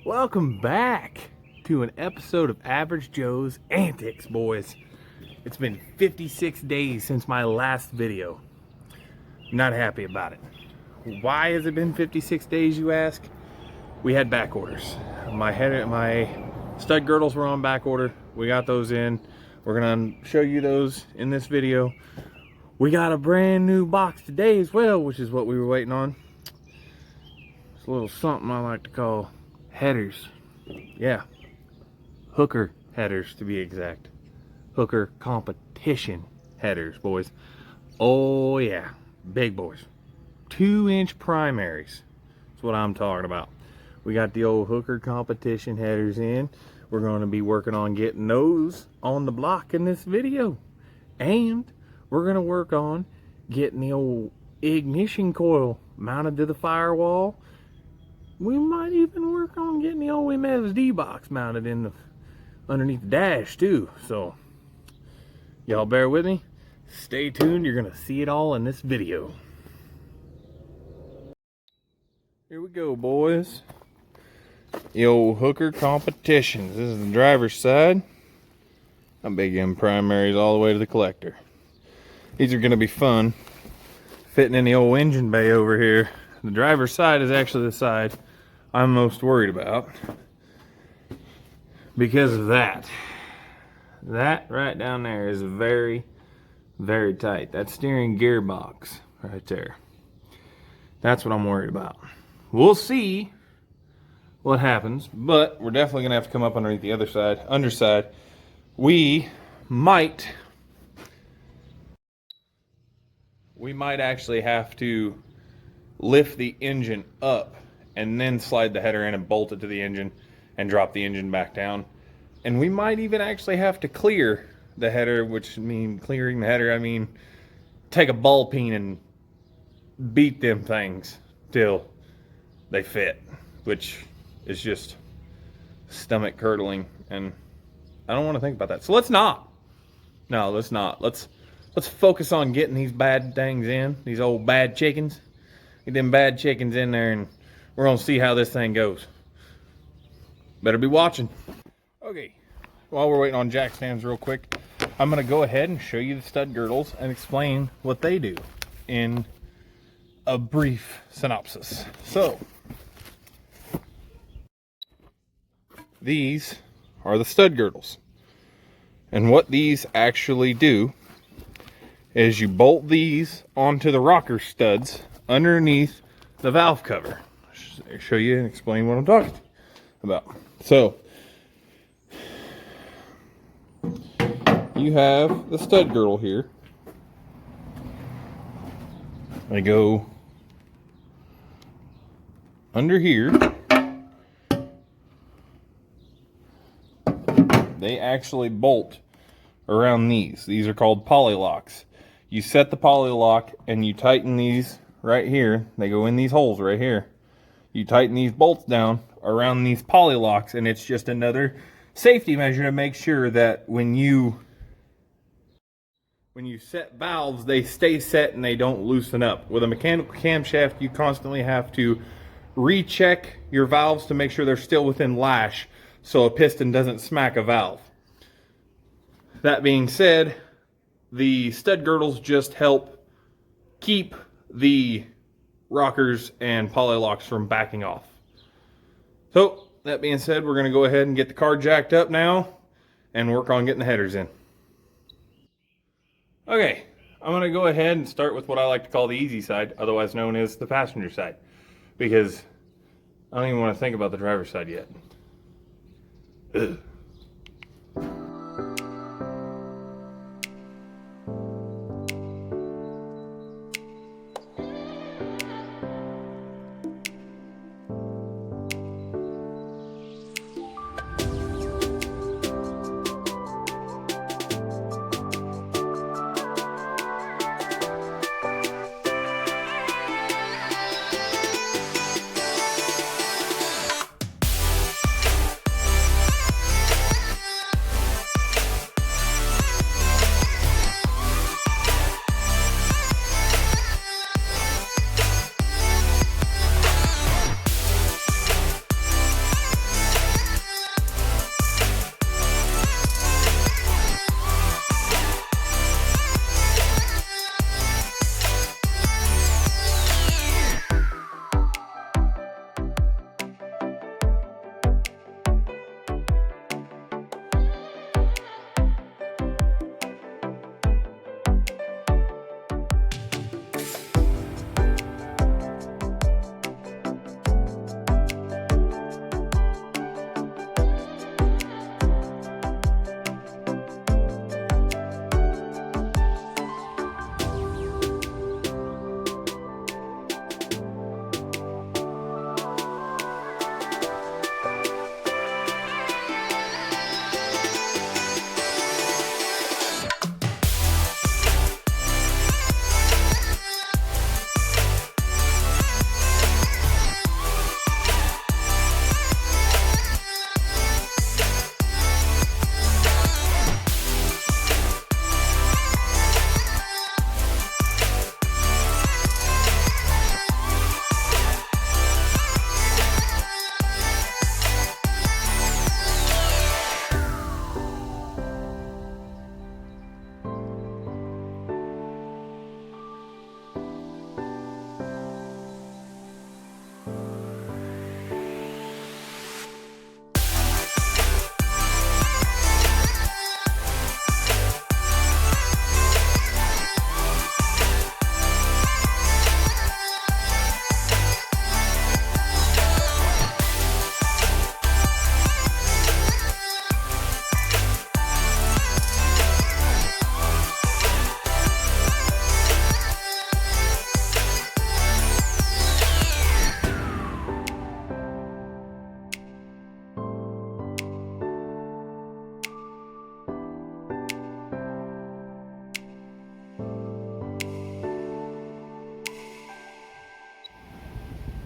Welcome back to an episode of Average Joe's Antics, boys. It's been 56 days since my last video. Not happy about it. Why has it been 56 days, you ask? We had back orders. My stud girdles were on back order. We got those in. We're gonna show you those in this video. We got a brand new box today as well, which is what we were waiting on. It's a little something I like to call headers. Yeah, hooker headers to be exact. Hooker competition headers, boys. Oh yeah, big boys. 2-inch primaries. That's what I'm talking about. We got the old hooker competition headers in. We're going to be working on getting those on the block in this video. And we're going to work on getting the old ignition coil mounted to the firewall. We might even work on getting the old MSD box mounted in the underneath the dash too. So y'all bear with me. Stay tuned. You're gonna see it all in this video. Here we go, boys. The old hooker competitions. This is the driver's side. I'm big in primaries all the way to the collector. These are gonna be fun. Fitting in the old engine bay over here. The driver's side is actually the side I'm most worried about because of that. That right down there is very, very tight. That steering gearbox right there. That's what I'm worried about. We'll see what happens, but we're definitely gonna have to come up underneath the other side, underside. We might actually have to lift the engine up and then slide the header in and bolt it to the engine and drop the engine back down. And we might even actually have to clear the header, which means clearing the header, I mean take a ball peen and beat them things till they fit, which is just stomach curdling, and I don't want to think about that. So let's not. No, let's not. Let's focus on getting these bad things in, these old bad chickens. Get them bad chickens in there and we're gonna see how this thing goes. Better be watching. Okay, while we're waiting on jack stands real quick, I'm gonna go ahead and show you the stud girdles and explain what they do in a brief synopsis. So, these are the stud girdles. And what these actually do is you bolt these onto the rocker studs underneath the valve cover. I'll show you and explain what I'm talking about. So you have the stud girdle here. They go under here. They actually bolt around these. These are called poly locks. You set the poly lock and you tighten these right here. They go in these holes right here. You tighten these bolts down around these poly locks, and it's just another safety measure to make sure that when you set valves, they stay set and they don't loosen up. With a mechanical camshaft, you constantly have to recheck your valves to make sure they're still within lash so a piston doesn't smack a valve. That being said, the stud girdles just help keep the rockers and poly locks from backing off. So that being said, we're going to go ahead and get the car jacked up now and work on getting the headers in. Okay, I'm going to go ahead and start with what I like to call the easy side, otherwise known as the passenger side, because I don't even want to think about the driver's side yet. Ugh.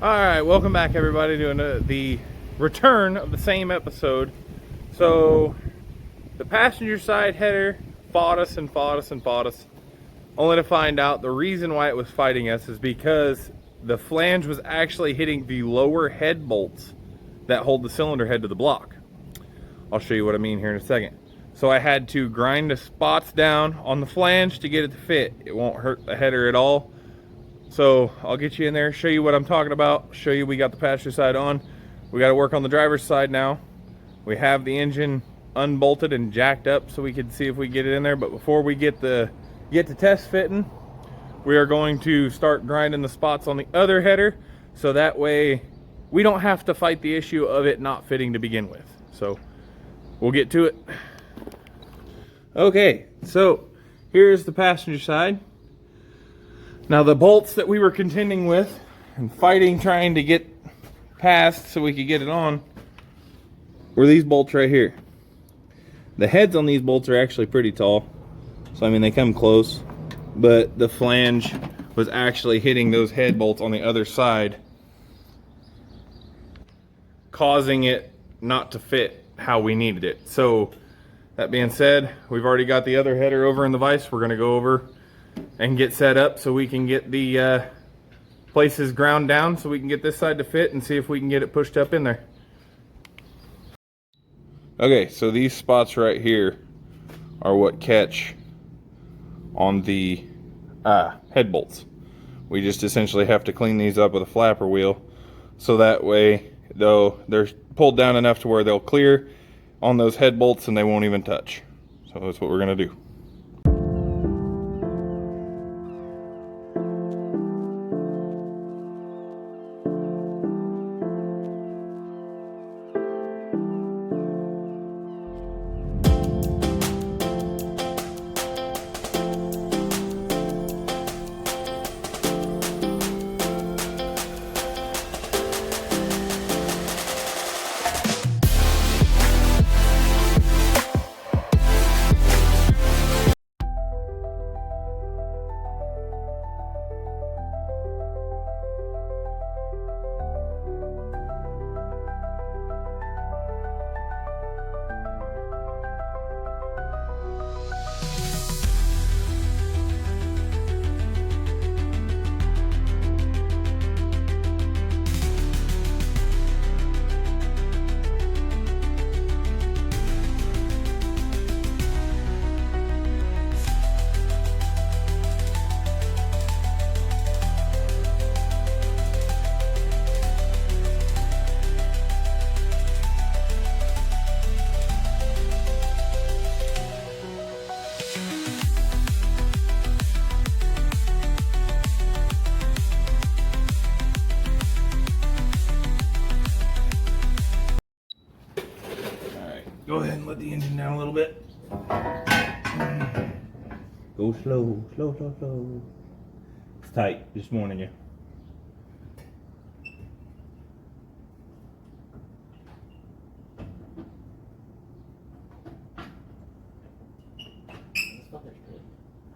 Alright, welcome back everybody to the return of the same episode. So, the passenger side header fought us and fought us and fought us, only to find out the reason why it was fighting us is because the flange was actually hitting the lower head bolts that hold the cylinder head to the block. I'll show you what I mean here in a second. So I had to grind the spots down on the flange to get it to fit. It won't hurt the header at all. So I'll get you in there, show you what I'm talking about, show you we got the passenger side on. We got to work on the driver's side now. We have the engine unbolted and jacked up so we can see if we get it in there. But before we get to test fitting, we are going to start grinding the spots on the other header, so that way we don't have to fight the issue of it not fitting to begin with. So we'll get to it. Okay, so here's the passenger side. Now the bolts that we were contending with and fighting, trying to get past so we could get it on, were these bolts right here. The heads on these bolts are actually pretty tall, so I mean they come close, but the flange was actually hitting those head bolts on the other side, causing it not to fit how we needed it. So that being said, we've already got the other header over in the vise. We're going to go over and get set up so we can get the places ground down so we can get this side to fit and see if we can get it pushed up in there. Okay, so these spots right here are what catch on the head bolts. We just essentially have to clean these up with a flapper wheel, so that way though they're pulled down enough to where they'll clear on those head bolts and they won't even touch. So that's what we're going to do. Go ahead and let the engine down a little bit. Go slow, slow, slow, slow. It's tight, just warning you.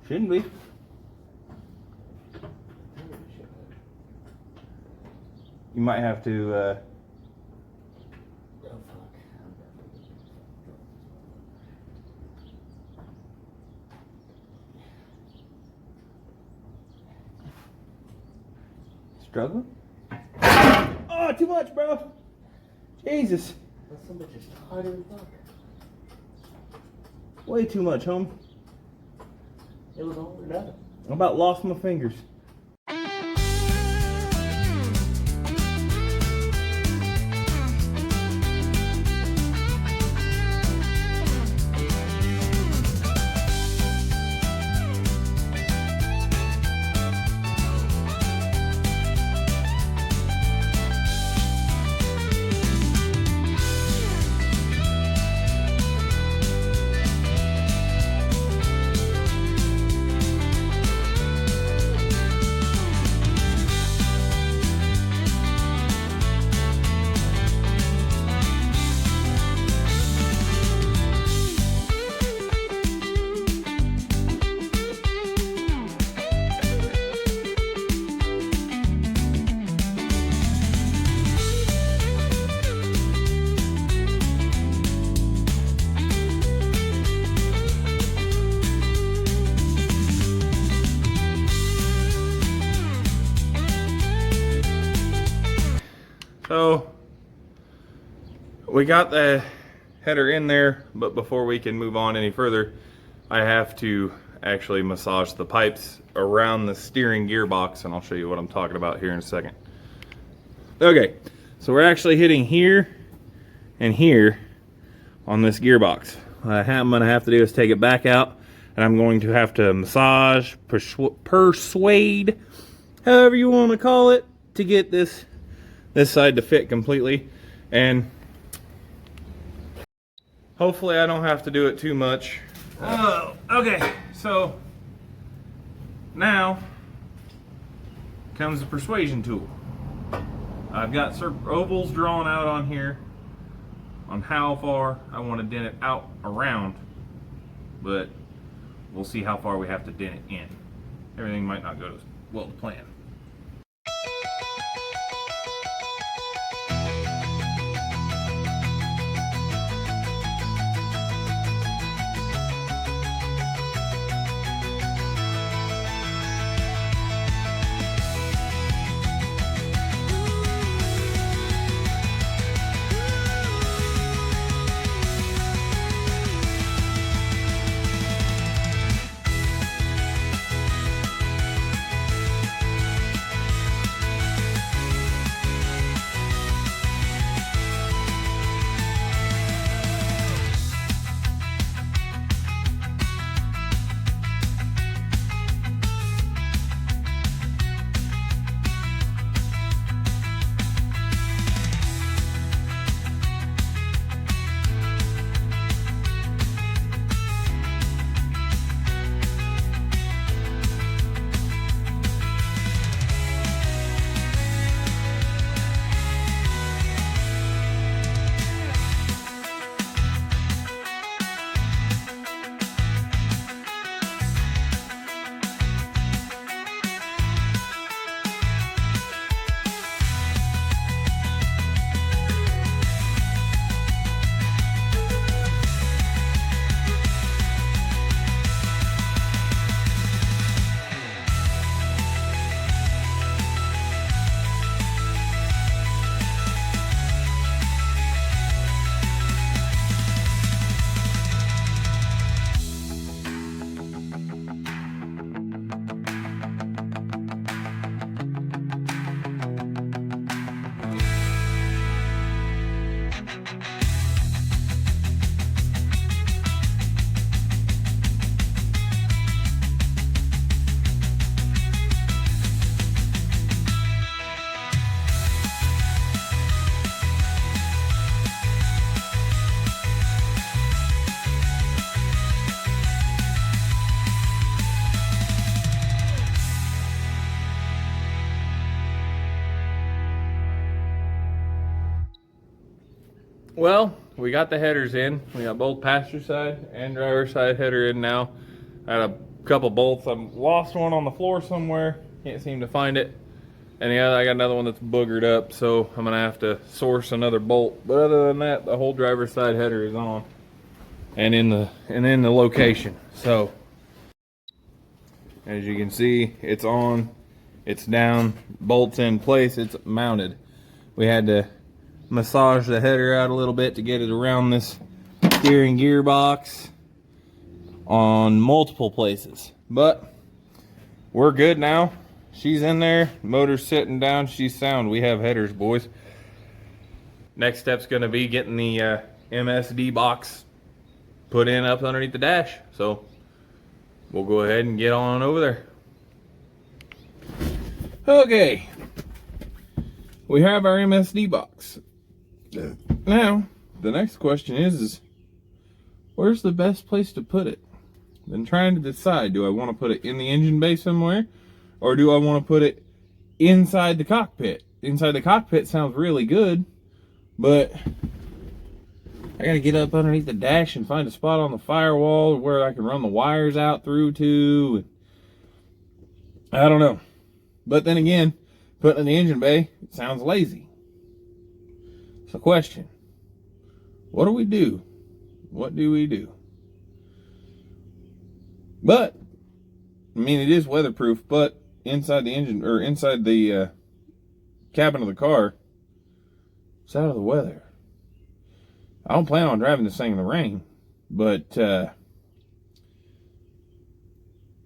Shouldn't be. You might have to struggling? Oh, too much, bro. Jesus. That's so much just tighter than fuck. Way too much, home. It was all or nothing. I about lost my fingers. So we got the header in there, but before we can move on any further, I have to actually massage the pipes around the steering gearbox, and I'll show you what I'm talking about here in a second. Okay, so we're actually hitting here and here on this gearbox. What I'm gonna have to do is take it back out, and I'm going to have to massage, persuade, however you want to call it, to get this side to fit completely. And hopefully I don't have to do it too much. Oh, okay, so now comes the persuasion tool. I've got ovals drawn out on here on how far I want to dent it out around, but we'll see how far we have to dent it in. Everything might not go as well to plan. Well, we got the headers in. We got both passenger side and driver side header in now. I had a couple bolts. I lost one on the floor somewhere. Can't seem to find it. And yeah, I got another one that's boogered up, so I'm gonna have to source another bolt. But other than that, the whole driver's side header is on and in the location. So as you can see, it's on, it's down, bolts in place, it's mounted. We had to massage the header out a little bit to get it around this steering gearbox on multiple places, but we're good now. She's in there, motor's sitting down, she's sound. We have headers, boys. Next step's gonna be getting the MSD box put in up underneath the dash, so we'll go ahead and get on over there. Okay, we have our MSD box. Now, the next question is where's the best place to put it? Been trying to decide, do I want to put it in the engine bay somewhere, or do I want to put it inside the cockpit? Inside the cockpit sounds really good, but I gotta get up underneath the dash and find a spot on the firewall where I can run the wires out through to. I don't know. But then again, putting it in the engine bay, it sounds lazy. So question, what do we do? What do we do? But, I mean, it is weatherproof, but inside the engine, or inside the cabin of the car, It's out of the weather. I don't plan on driving this thing in the rain, but it's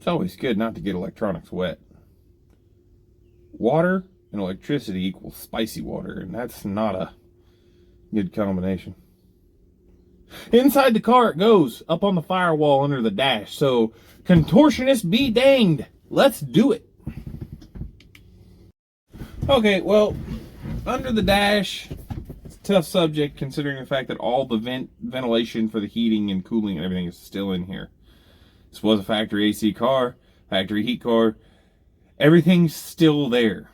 always good not to get electronics wet. Water and electricity equals spicy water, and that's not a good combination. Inside the car it goes, up on the firewall under the dash. So, contortionist be danged. Let's do it. Okay, well, under the dash, it's a tough subject considering the fact that all the ventilation for the heating and cooling and everything is still in here. This was a factory AC car, factory heat car. Everything's still there.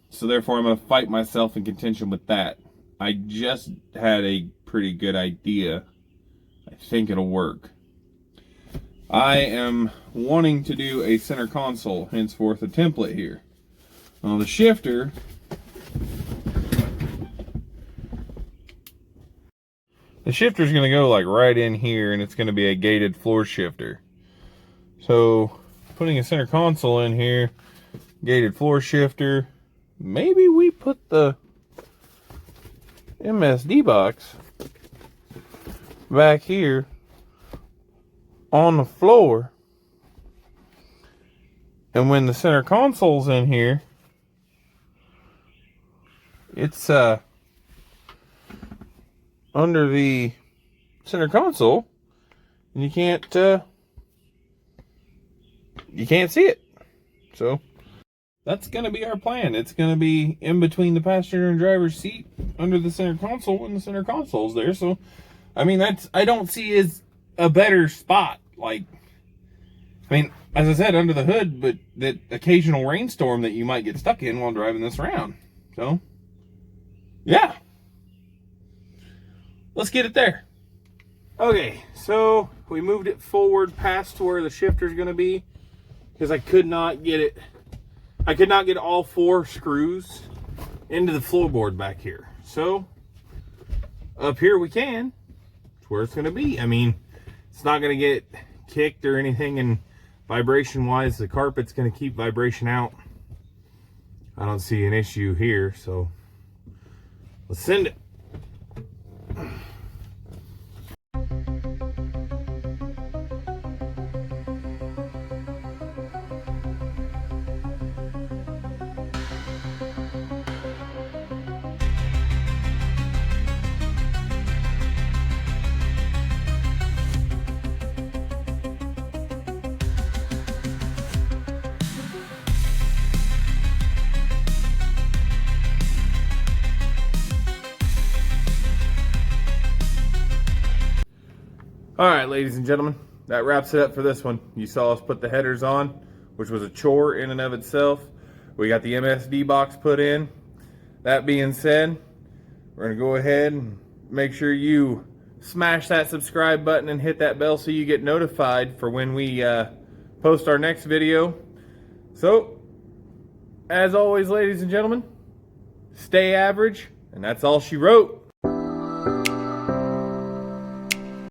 So therefore I'm going to fight myself in contention with that. I just had a pretty good idea. I think it'll work. I am wanting to do a center console, henceforth a template here. On the shifter, the shifter's going to go like right in here, and it's going to be a gated floor shifter. So putting a center console in here, gated floor shifter, maybe we put the MSD box back here on the floor, and when the center console's in here, it's under the center console, and you can't see it. So that's going to be our plan. It's going to be in between the passenger and driver's seat under the center console when the center console's there. So, I mean, I don't see as a better spot. Like, I mean, as I said, under the hood, but that occasional rainstorm that you might get stuck in while driving this around. So, yeah. Let's get it there. Okay, so we moved it forward past where the shifter's going to be because I could not get all 4 screws into the floorboard back here. So up here we can. It's where it's going to be. I mean, it's not going to get kicked or anything, and vibration wise the carpet's going to keep vibration out. I don't see an issue here, so let's send it. All right, ladies and gentlemen, that wraps it up for this one. You saw us put the headers on, which was a chore in and of itself. We got the MSD box put in. That being said, we're going to go ahead and make sure you smash that subscribe button and hit that bell so you get notified for when we post our next video. So, as always, ladies and gentlemen, stay average, and that's all she wrote.